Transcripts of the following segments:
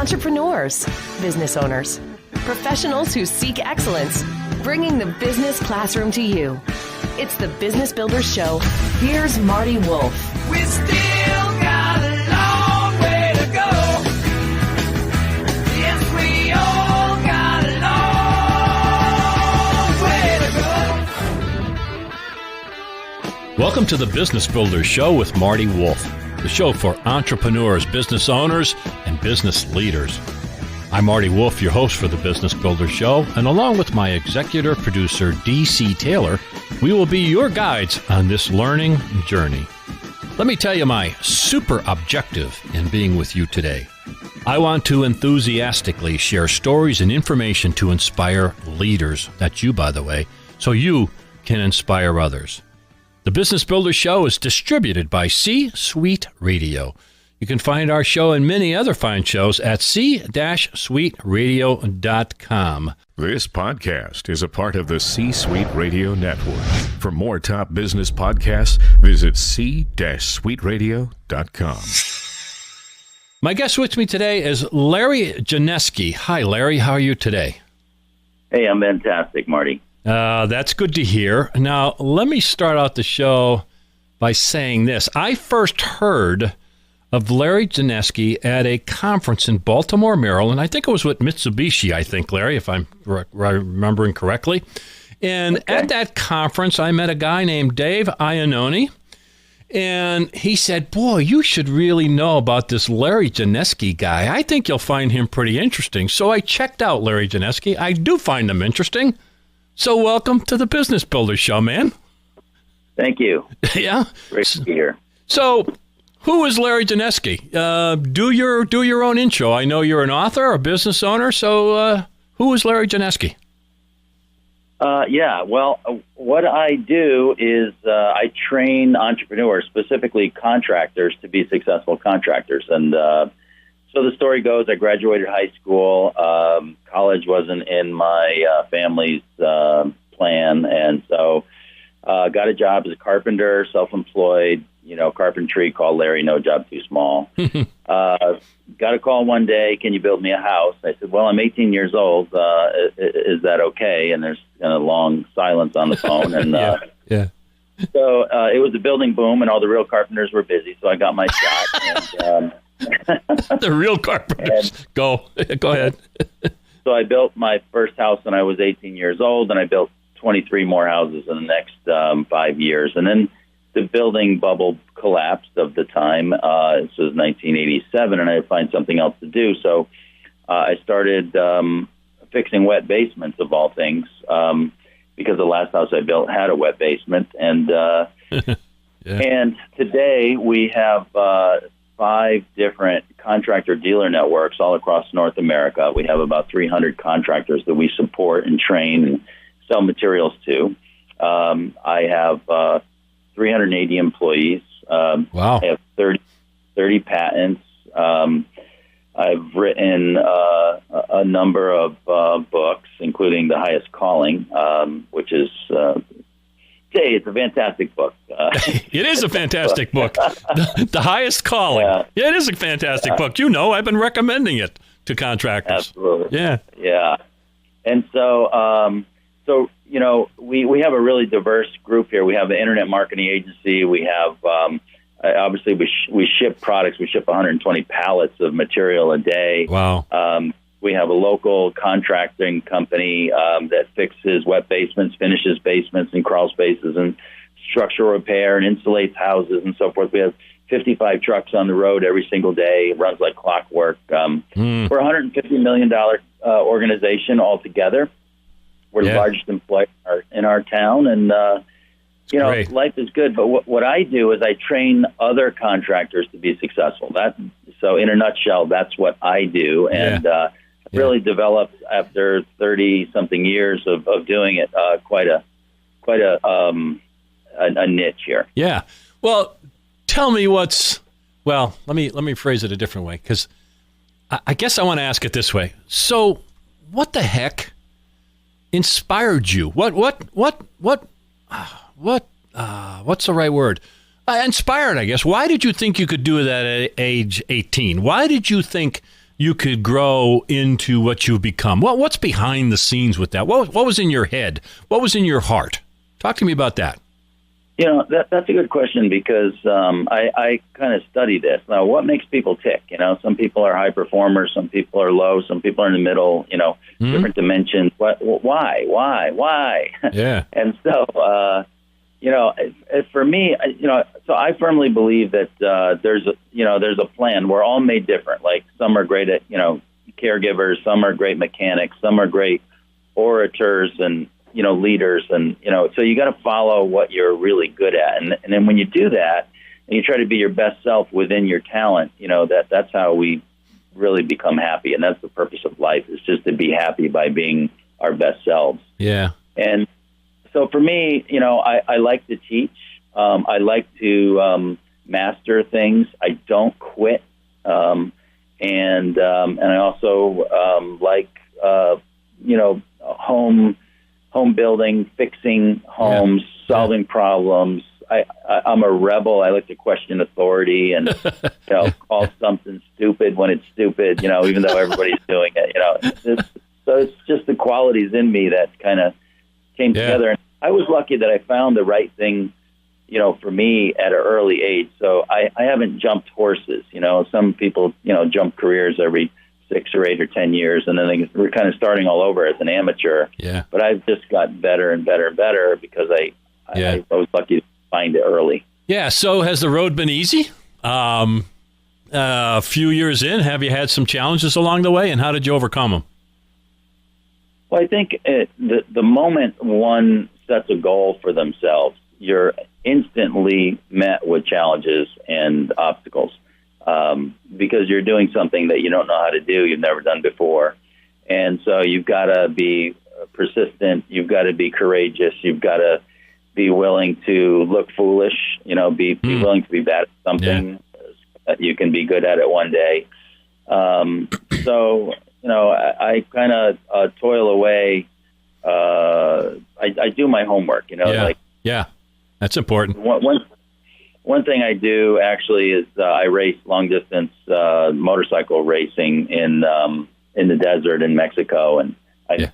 entrepreneurs, business owners, professionals who seek excellence, bringing the business classroom to you. It's the Business Builders Show. Here's Marty Wolf. We still got a long way to go. Yes, we all got a long way to go. Welcome to the Business Builders Show with Marty Wolf, the show for entrepreneurs, business owners, and business leaders. I'm Marty Wolf, your host for the Business Builders Show, and along with my executive producer, D.C. Taylor, we will be your guides on this learning journey. Let me tell you my super objective in being with you today. I want to enthusiastically share stories and information to inspire leaders, that's you, by the way, so you can inspire others. The Business Builders Show is distributed by C-Suite Radio. You can find our show and many other fine shows at c-suiteradio.com. This podcast is a part of the C-Suite Radio Network. For more top business podcasts, visit c-suiteradio.com. My guest with me today is Larry Janesky. Hi, Larry. How are you today? Hey, I'm fantastic, Marty. That's good to hear. Now, let me start out the show by saying this. I first heard of Larry Janesky at a conference in Baltimore, Maryland. I think it was with Mitsubishi, Larry, if I'm remembering correctly. And At that conference, I met a guy named Dave Iannone, and he said, boy, you should really know about this Larry Janesky guy. I think you'll find him pretty interesting. So I checked out Larry Janesky. I do find him interesting. So welcome to the Business Builders Show, man. Thank you. Yeah? Great to be here. So, who is Larry Janesky? Do your own intro. I know you're an author, a business owner, so who is Larry Janesky? What I do is I train entrepreneurs, specifically contractors, to be successful contractors. And so the story goes, I graduated high school. College wasn't in my family's plan, and so got a job as a carpenter, self-employed, carpentry, call Larry, no job too small. Got a call one day, can you build me a house? I said, well, I'm 18 years old. Is that okay? And there's a long silence on the phone. And yeah. So it was a building boom, and all the real carpenters were busy, so I got my shot. And, the real carpenters. Go ahead. So I built my first house when I was 18 years old, and I built 23 more houses in the next 5 years. And then the building bubble collapsed of the time. This was 1987, and I had to find something else to do. So I started fixing wet basements, of all things, because the last house I built had a wet basement. And and today we have 5 different contractor dealer networks all across North America. We have about 300 contractors that we support and train and sell materials to. I have 380 employees. Wow. I have 30 patents. I've written a number of books, including The Highest Calling, which is, it's a fantastic book. It is a fantastic book. The Highest Calling. Yeah, it is a fantastic book. I've been recommending it to contractors. Absolutely. Yeah. Yeah. And so, we have a really diverse group here. We have an internet marketing agency. We have, obviously, we ship products. We ship 120 pallets of material a day. Wow. We have a local contracting company that fixes wet basements, finishes basements and crawl spaces and structural repair and insulates houses and so forth. We have 55 trucks on the road every single day. It runs like clockwork. We're a $150 million organization altogether. We're the largest employer in our town, and life is good. But what I do is I train other contractors to be successful. So in a nutshell, that's what I do, and really developed after 30-something years of doing it quite a niche here. Yeah. Well, tell me let me phrase it a different way, because I guess I want to ask it this way. So, what the heck inspired you? What's the right word? Inspired, I guess. Why did you think you could do that at age 18? Why did you think you could grow into what you've become. What's behind the scenes with that? What was in your head? What was in your heart? Talk to me about that. That's a good question because I kind of study this. Now, what makes people tick? Some people are high performers, some people are low, some people are in the middle, different dimensions. Why? Yeah. And so, for me, so I firmly believe that there's a plan. We're all made different. Like some are great at, caregivers, some are great mechanics, some are great orators and, leaders. And, so you got to follow what you're really good at. And then when you do that and you try to be your best self within your talent, that's how we really become happy. And that's the purpose of life, is just to be happy by being our best selves. Yeah. And so for me, I like to teach. I like to master things. I don't quit. And I also like, home building, fixing homes, solving problems. I'm a rebel. I like to question authority and call something stupid when it's stupid. Even though everybody's doing it. So it's just the qualities in me that kind of came together. And I was lucky that I found the right thing, for me at an early age. So I haven't jumped horses. Some people jump careers every 6 or 8 or 10 years, and then we're kind of starting all over as an amateur. Yeah. But I've just got better and better and better because I was lucky to find it early. Yeah. So has the road been easy? A few years in, have you had some challenges along the way, and how did you overcome them? Well, I think the moment one sets a goal for themselves, you're instantly met with challenges and obstacles. Because you're doing something that you don't know how to do, you've never done before. And so you've got to be persistent, you've got to be courageous, you've got to be willing to look foolish, be willing to be bad at something that you can be good at it one day. So, I kind of toil away. I do my homework, Yeah, that's important. One thing I do actually is I race long distance motorcycle racing in the desert in Mexico, and I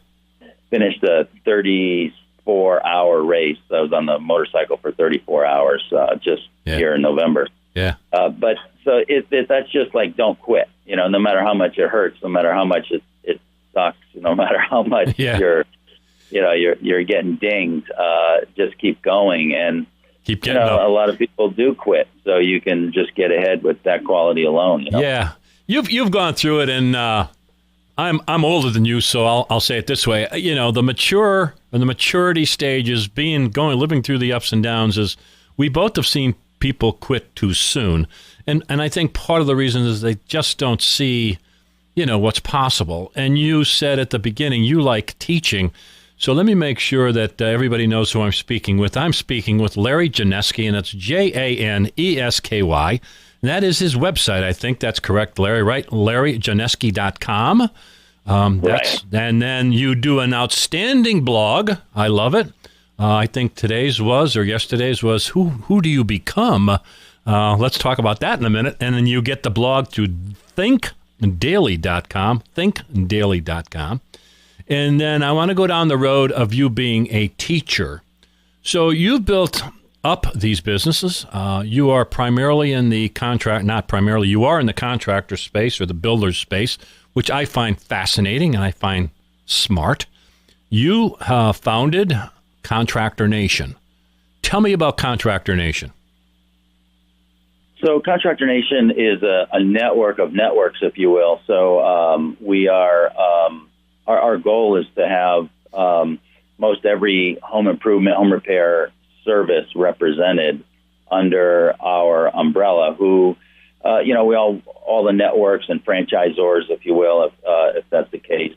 finished a 34-hour race. I was on the motorcycle for 34 hours here in November. Yeah. But so that's just like, don't quit. No matter how much it hurts, no matter how much it sucks, no matter how much you're getting dinged, just keep going. And keep getting up. A lot of people do quit, so you can just get ahead with that quality alone. Yeah, you've gone through it, and I'm older than you, so I'll say it this way. The maturity stages, living through the ups and downs, is we both have seen people quit too soon, and I think part of the reason is they just don't see, what's possible. And you said at the beginning you like teaching. So let me make sure that everybody knows who I'm speaking with. I'm speaking with Larry Janesky, and it's Janesky. And that is his website. I think that's correct, Larry, right? LarryJanesky.com. Right. And then you do an outstanding blog. I love it. I think yesterday's was Who Do You Become? Let's talk about that in a minute. And then you get the blog through thinkdaily.com, thinkdaily.com. And then I want to go down the road of you being a teacher. So you've built up these businesses. You are primarily in the you are in the contractor space or the builder space, which I find fascinating and I find smart. You founded Contractor Nation. Tell me about Contractor Nation. So Contractor Nation is a network of networks, if you will. So we are... Our goal is to have most every home improvement, home repair service represented under our umbrella. Who, we all the networks and franchisors, if you will, if that's the case.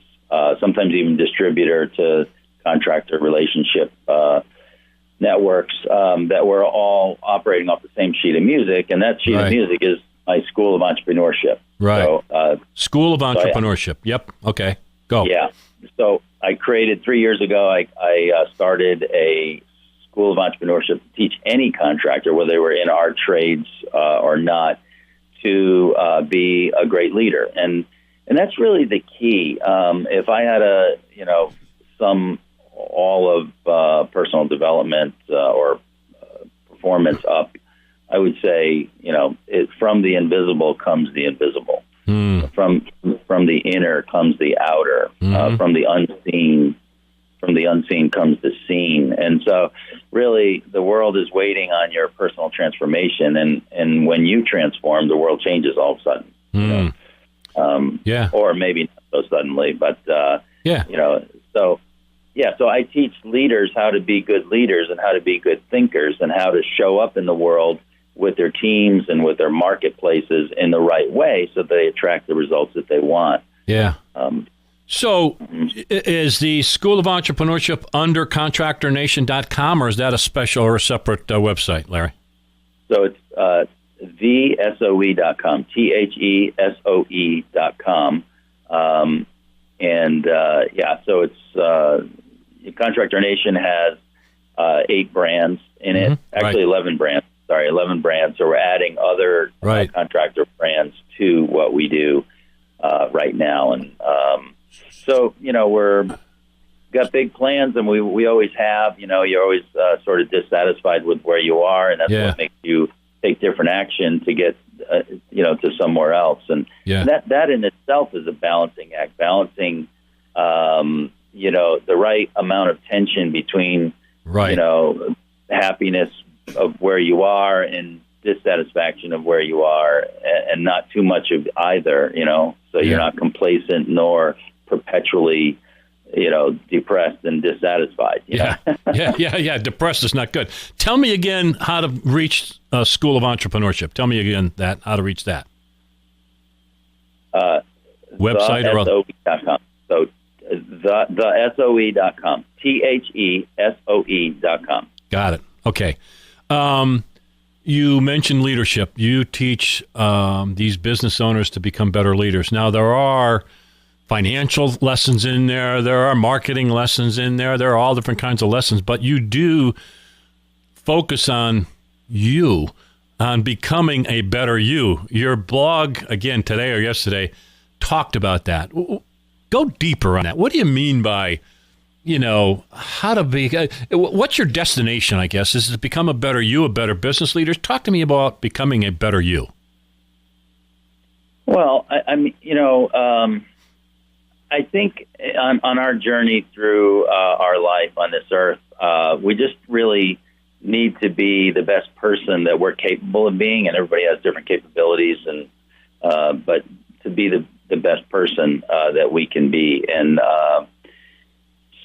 Sometimes even distributor to contractor relationship networks that we're all operating off the same sheet of music, and that sheet of music is my School of Entrepreneurship. Right. So, School of Entrepreneurship. Yep. Okay. Go. Yeah. So I created 3 years ago, I started a School of Entrepreneurship to teach any contractor, whether they were in our trades or not, to be a great leader. And And that's really the key. If I had sum all of personal development or performance up, I would say, from the invisible comes the invisible. From the inner comes the outer. From the unseen comes the seen. And so really the world is waiting on your personal transformation. And when you transform, the world changes all of a sudden. Or maybe not so suddenly, but, so I teach leaders how to be good leaders and how to be good thinkers and how to show up in the world with their teams and with their marketplaces in the right way so they attract the results that they want. Yeah. So is the School of Entrepreneurship under contractornation.com, or is that a special or a separate website, Larry? So it's thesoe.com, thesoe.com. So it's Contractor Nation has 8 brands in it, actually 11 brands. 11 brands. So we're adding other contractor brands to what we do right now. And we're got big plans, and we always have. You're always sort of dissatisfied with where you are, and that's what makes you take different action to get to somewhere else. And that in itself is a balancing act, balancing the right amount of tension between happiness of where you are and dissatisfaction of where you are, and not too much of either, so you're not complacent nor perpetually, depressed and dissatisfied. Depressed is not good. Tell me again how to reach School of Entrepreneurship. Tell me again how to reach that. Website or SOE.com. So the SOE.com. THESOE.com. Got it. Okay. You mentioned leadership. You teach these business owners to become better leaders. Now, there are financial lessons in there. There are marketing lessons in there. There are all different kinds of lessons. But you do focus on becoming a better you. Your blog, again, today or yesterday, talked about that. Go deeper on that. What do you mean by how to be, what's your destination, I guess, is to become a better you, a better business leader? Talk to me about becoming a better you. Well, I think on our journey through our life on this earth, we just really need to be the best person that we're capable of being, and everybody has different capabilities, but to be the best person that we can be. And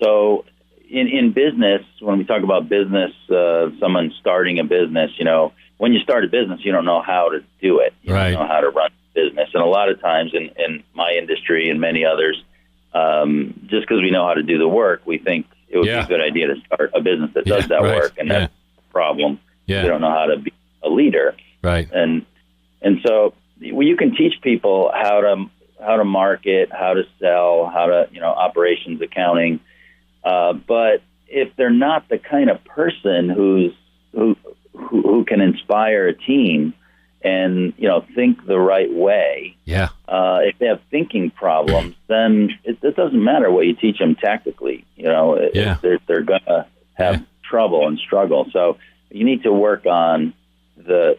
so in business, when we talk about business, someone starting a business, when you start a business, you don't know how to do it. You don't know how to run a business. And a lot of times in my industry and many others, just because we know how to do the work, we think it would be a good idea to start a business that does that work. And that's the problem. We don't know how to be a leader. Right. And so you can teach people how to market, how to sell, how to, operations, accounting. But if they're not the kind of person who can inspire a team and, think the right way, if they have thinking problems, then it doesn't matter what you teach them tactically. They're going to have trouble and struggle. So you need to work on the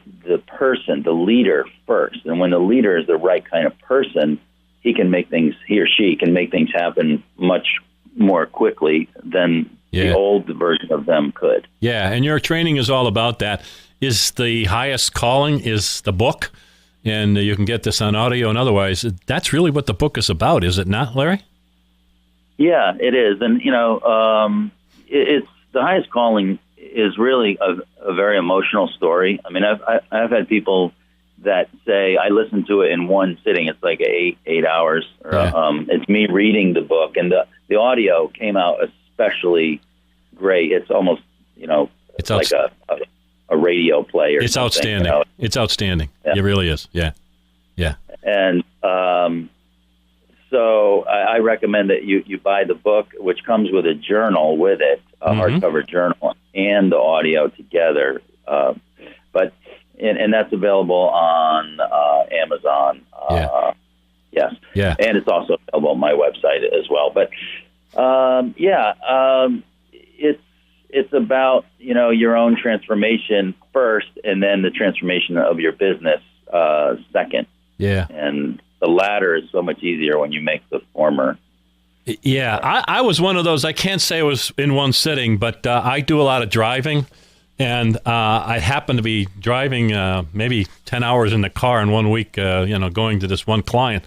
person, the leader first. And when the leader is the right kind of person, he or she can make things happen much more quickly than the old version of them could. Yeah, and your training is all about that. Is the highest calling is the book, and you can get this on audio and otherwise. That's really what the book is about, is it not, Larry? Yeah, it is. And, it's the highest calling is really a very emotional story. I mean, I've had people that say, I listened to it in one sitting. It's like 8 hours. It's me reading the book, and the audio came out especially great. It's almost, it's like a radio play or it's something. Outstanding. It's outstanding. Yeah. It really is. Yeah. Yeah. And so I recommend that you buy the book, which comes with a journal with it, a hardcover journal, and the audio together. And that's available on Amazon. Yes. Yeah. And it's also available on my website as well. But it's about, your own transformation first, and then the transformation of your business second. Yeah. And the latter is so much easier when you make the former. Yeah, I was one of those. I can't say it was in one sitting, but I do a lot of driving, and I happened to be driving maybe 10 hours in the car in 1 week, going to this one client.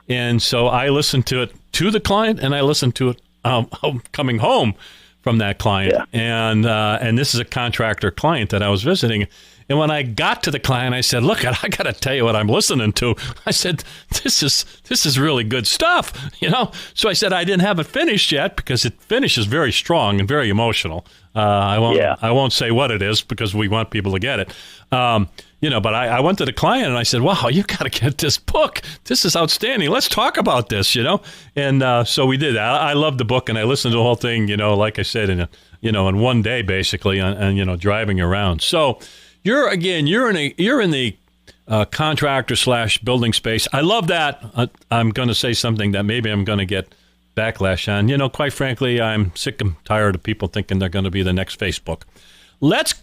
And so I listened to it to the client, and I listened to it coming home from that client. Yeah. And this is a contractor client that I was visiting. And when I got to the client, I said, look, I got to tell you what I'm listening to. I said, this is really good stuff, So I said I didn't have it finished yet because it finishes very strong and very emotional. I won't say what it is because we want people to get it. But I went to the client and I said, wow, you got to get this book. This is outstanding. Let's talk about this, And so we did. I love the book, and I listened to the whole thing, like I said, in one day, basically, and driving around. So you're in the contractor / building space. I love that. I'm going to say something that maybe I'm going to get backlash on. Quite frankly, I'm sick and tired of people thinking they're going to be the next Facebook. Let's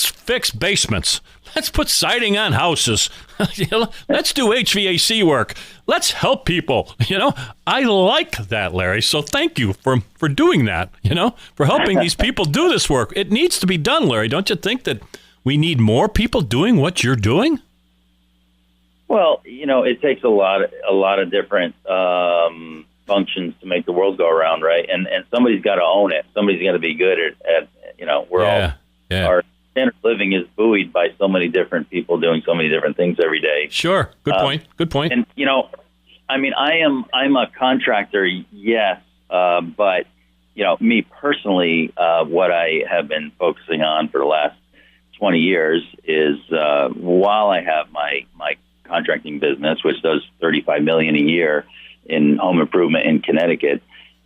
fix basements. Let's put siding on houses. Let's do HVAC work. Let's help people. I like that, Larry. So thank you for doing that, for helping these people do this work. It needs to be done, Larry. Don't you think that we need more people doing what you're doing? Well, it takes a lot of different functions to make the world go around, right? And somebody's got to own it. Somebody's got to be good at our standard of living is buoyed by so many different people doing so many different things every day. Sure. Good point. And, I'm a contractor, yes, but, me personally, what I have been focusing on for the last 20 years is while I have my contracting business, which does $35 million a year in home improvement in Connecticut,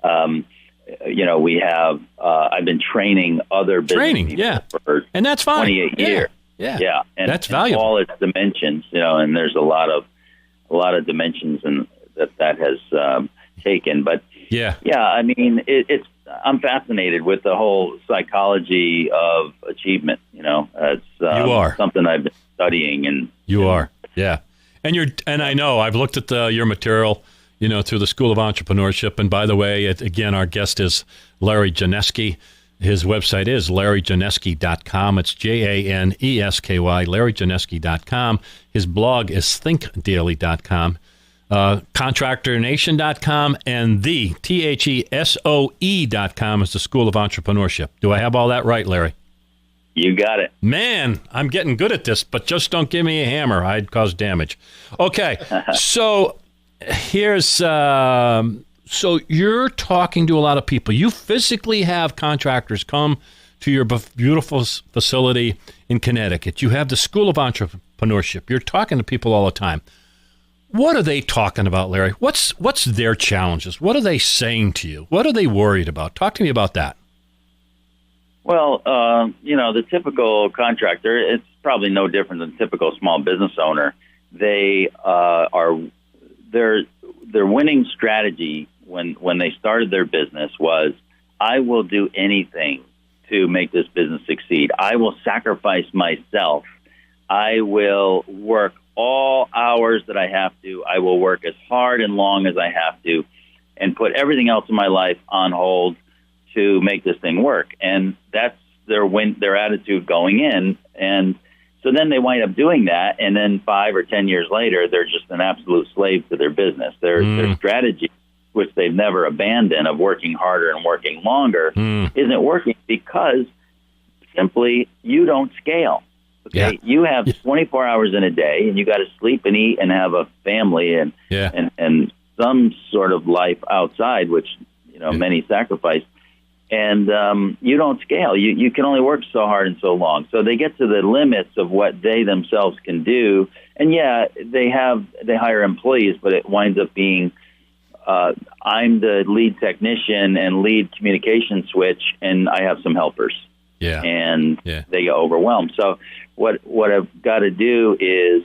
we have I've been training other business people for and that's fine. 28 years. Yeah. And that's valuable. All its dimensions, and there's a lot of dimensions that has taken. But it's I'm fascinated with the whole psychology of achievement. It's you are something I've been studying, and you are, yeah. And I know I've looked at your material, through the School of Entrepreneurship. And by the way, again, our guest is Larry Janesky. His website is LarryJanesky.com. It's JANESKY, LarryJanesky.com. His blog is ThinkDaily.com. ContractorNation.com, and the THESOE.com is the School of Entrepreneurship. Do I have all that right, Larry? You got it. Man, I'm getting good at this, but just don't give me a hammer. I'd cause damage. Okay, so here's... So you're talking to a lot of people. You physically have contractors come to your beautiful facility in Connecticut. You have the School of Entrepreneurship. You're talking to people all the time. What are they talking about, Larry? What's their challenges? What are they saying to you? What are they worried about? Talk to me about that. Well, the typical contractor, it's probably no different than the typical small business owner. They their winning strategy when they started their business was, I will do anything to make this business succeed. I will sacrifice myself. I will work all hours that I have to. I will work as hard and long as I have to and put everything else in my life on hold to make this thing work. And that's their attitude going in. And so then they wind up doing that. And then 5 or 10 years later, they're just an absolute slave to their business. Their strategy, which they've never abandoned, of working harder and working longer, isn't working because simply you don't scale. Okay, Yeah. You have 24 hours in a day, and you got to sleep and eat and have a family and some sort of life outside, which many sacrifice. And you don't scale. You can only work so hard and so long. So they get to the limits of what they themselves can do. And they hire employees, but it winds up being I'm the lead technician and lead communication switch, and I have some helpers. Yeah. And they get overwhelmed. So what I've got to do is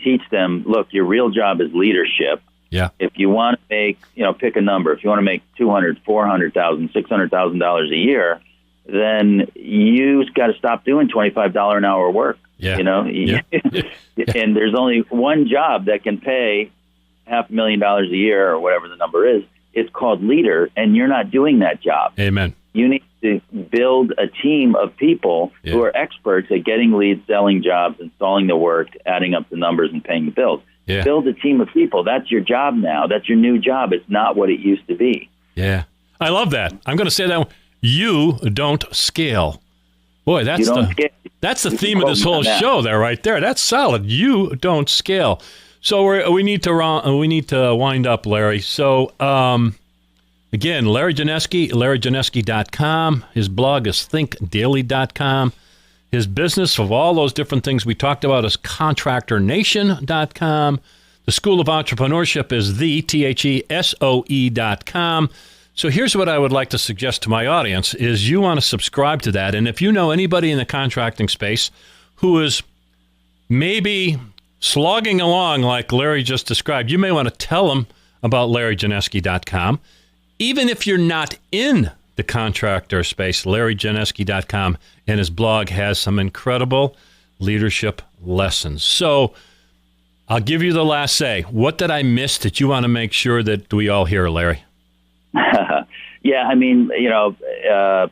teach them, look, your real job is leadership, Yeah. If you want to make, pick a number. If you want to make $200,000, $400,000, $600,000 a year, then you got to stop doing $25 an hour work. Yeah. Yeah. And there's only one job that can pay $500,000 a year or whatever the number is. It's called leader, and you're not doing that job. Amen. You need to build a team of people who are experts at getting leads, selling jobs, installing the work, adding up the numbers, and paying the bills. Yeah. Build a team of people. That's your job now. That's your new job. It's not what it used to be. Yeah. I love that. I'm going to say that one. You don't scale. Boy, that's the theme of this whole show there, right there. That's solid. You don't scale. So we need to wind up, Larry. So again, Larry Janesky, LarryJanesky.com. His blog is thinkdaily.com. His business of all those different things we talked about is ContractorNation.com. The School of Entrepreneurship is TheSoe.com. So here's what I would like to suggest to my audience is you want to subscribe to that. And if you know anybody in the contracting space who is maybe slogging along like Larry just described, you may want to tell them about LarryJanesky.com. Even if you're not in the contractor space, LarryJanesky.com and his blog has some incredible leadership lessons. So I'll give you the last say. What did I miss that you want to make sure that we all hear, Larry? Yeah, I mean,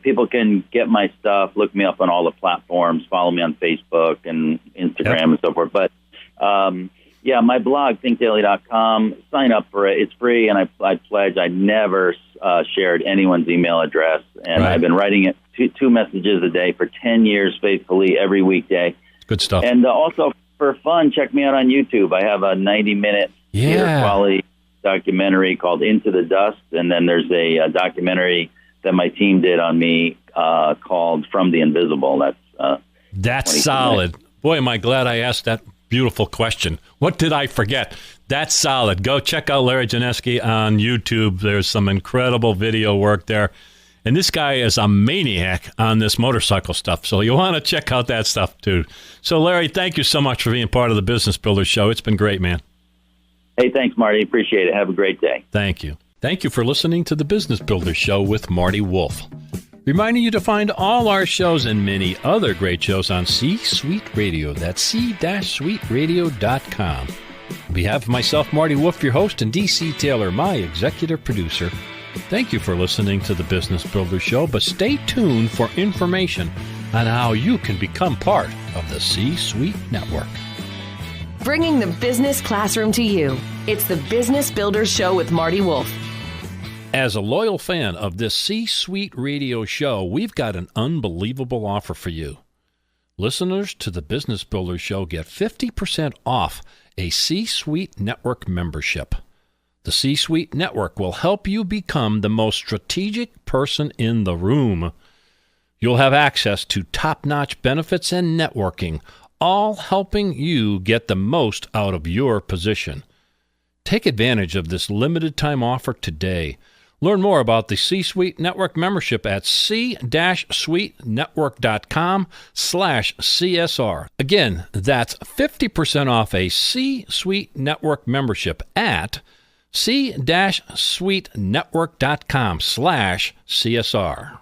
people can get my stuff, look me up on all the platforms, follow me on Facebook and Instagram and so forth. But, my blog, thinkdaily.com, sign up for it. It's free, and I pledge I never shared anyone's email address. And I've been writing it two messages a day for 10 years faithfully every weekday. Good stuff. And also, for fun, check me out on YouTube. I have a 90-minute quality documentary called Into the Dust, and then there's a documentary that my team did on me called From the Invisible. That's solid. Boy, am I glad I asked that beautiful question. What did I forget? That's solid. Go check out Larry Janesky on YouTube. There's some incredible video work there. And this guy is a maniac on this motorcycle stuff, so you want to check out that stuff too. So, Larry, thank you so much for being part of the Business Builder Show. It's been great, man. Hey, thanks, Marty. Appreciate it. Have a great day. Thank you. Thank you for listening to the Business Builder Show with Marty Wolf. Reminding you to find all our shows and many other great shows on C-Suite Radio. That's c-suiteradio.com. On behalf of myself, Marty Wolf, your host, and DC Taylor, my executive producer, thank you for listening to the Business Builder Show, but stay tuned for information on how you can become part of the C-Suite Network. Bringing the business classroom to you. It's the Business Builder Show with Marty Wolf. As a loyal fan of this C-Suite Radio show, we've got an unbelievable offer for you. Listeners to the Business Builder Show get 50% off a C-Suite Network membership. The C-Suite Network will help you become the most strategic person in the room. You'll have access to top-notch benefits and networking, all helping you get the most out of your position. Take advantage of this limited-time offer today. Learn more about the C-Suite Network membership at c-suitenetwork.com/CSR. Again, that's 50% off a C-Suite Network membership at c-suitenetwork.com/CSR.